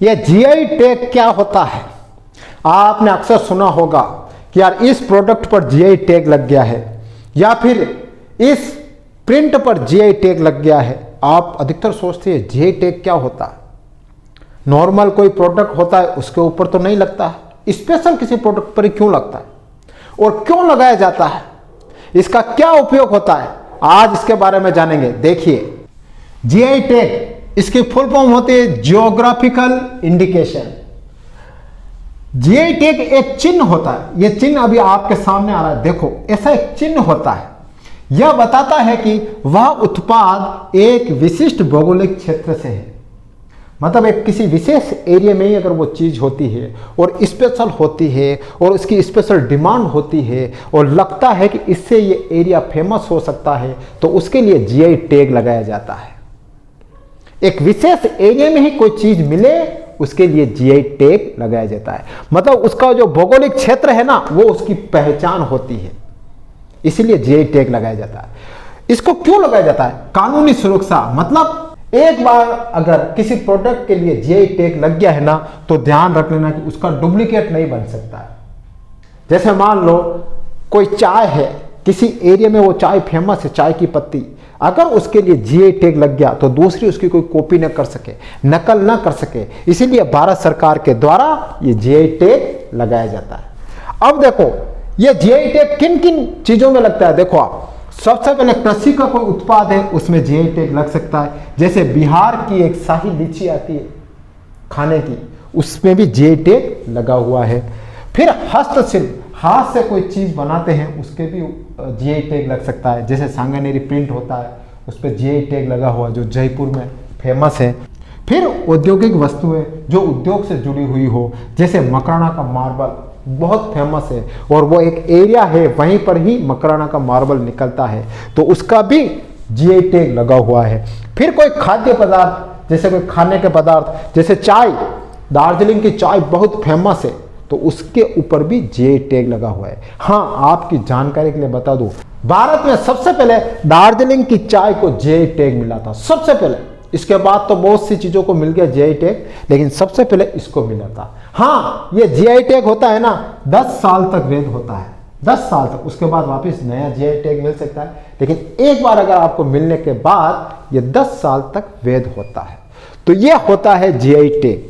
यह GI tag क्या होता है? आपने अक्सर सुना होगा कि यार इस प्रोडक्ट पर जीआई टैग लग गया है या फिर इस प्रिंट पर जीआई टैग लग गया है। आप अधिकतर सोचते हैं जीआई टैग क्या होता है? नॉर्मल कोई प्रोडक्ट होता है उसके ऊपर तो नहीं लगता है, स्पेशल किसी प्रोडक्ट पर ही क्यों लगता है और क्यों लगाया जाता है? इसका क्या उपयोग होता है? आज इसके बारे में जानेंगे। देखिए, जीआई टैग इसकी फुल फॉर्म होती है जियोग्राफिकल इंडिकेशन। जीआई टैग एक चिन्ह होता है, यह चिन्ह अभी आपके सामने आ रहा है, देखो ऐसा एक चिन्ह होता है। यह बताता है कि वह उत्पाद एक विशिष्ट भौगोलिक क्षेत्र से है, मतलब एक किसी विशेष एरिया में ही अगर वो चीज होती है और स्पेशल होती है और उसकी स्पेशल डिमांड होती है और लगता है कि इससे ये एरिया फेमस हो सकता है, तो उसके लिए जीआई टैग लगाया जाता है। एक विशेष एरिया में ही कोई चीज मिले उसके लिए जीआई टैग लगाया जाता है, मतलब उसका जो भौगोलिक क्षेत्र है ना वो उसकी पहचान होती है, इसीलिए जीआई टैग लगाया जाता है। इसको क्यों लगाया जाता है? कानूनी सुरक्षा, मतलब एक बार अगर किसी प्रोडक्ट के लिए जीआई टैग लग गया है ना तो ध्यान रख लेना कि उसका डुप्लीकेट नहीं बन सकता है। जैसे मान लो कोई चाय है, किसी एरिया में वो चाय फेमस है, चाय की पत्ती, अगर उसके लिए जीआई टैग लग गया तो दूसरी उसकी कोई कॉपी न कर सके, नकल न कर सके, इसीलिए भारत सरकार के द्वारा ये जीआई टैग लगाया जाता है। अब देखो ये जीआई टैग किन किन चीजों में लगता है? देखो आप, सबसे पहले कृषि का कोई उत्पाद है उसमें जीआई टैग लग सकता है। जैसे बिहार की एक शाही लीची आती है खाने की, उसमें भी जीआई टैग लगा हुआ है। फिर हस्तशिल्प, हाथ से कोई चीज बनाते हैं उसके भी जीआई टैग लग सकता है। जैसे सांगानेरी प्रिंट होता है उस पर जीआई टैग लगा हुआ जो जयपुर में फेमस है। फिर औद्योगिक वस्तुएं जो उद्योग से जुड़ी हुई हो, जैसे मकराना का मार्बल बहुत फेमस है और वो एक एरिया है वहीं पर ही मकराना का मार्बल निकलता है, तो उसका भी जीआई टैग लगा हुआ है। फिर कोई खाद्य पदार्थ, जैसे कोई खाने के पदार्थ, जैसे चाय, दार्जिलिंग की चाय बहुत फेमस है तो उसके ऊपर भी जीआई टैग लगा हुआ है। हाँ, आपकी जानकारी के लिए बता दूं, भारत में सबसे पहले दार्जिलिंग की चाय को जीआई टैग मिला था, सबसे पहले। इसके बाद तो बहुत सी चीजों को मिल गया जीआई टैग, लेकिन सबसे पहले इसको मिला था। हाँ, ये जीआई टैग होता है ना 10 साल तक वैध होता है, 10 साल तक, उसके बाद वापस नया जीआई टैग मिल सकता है, लेकिन एक बार अगर आपको मिलने के बाद ये 10 साल तक वैध होता है। तो ये होता है जीआई टैग।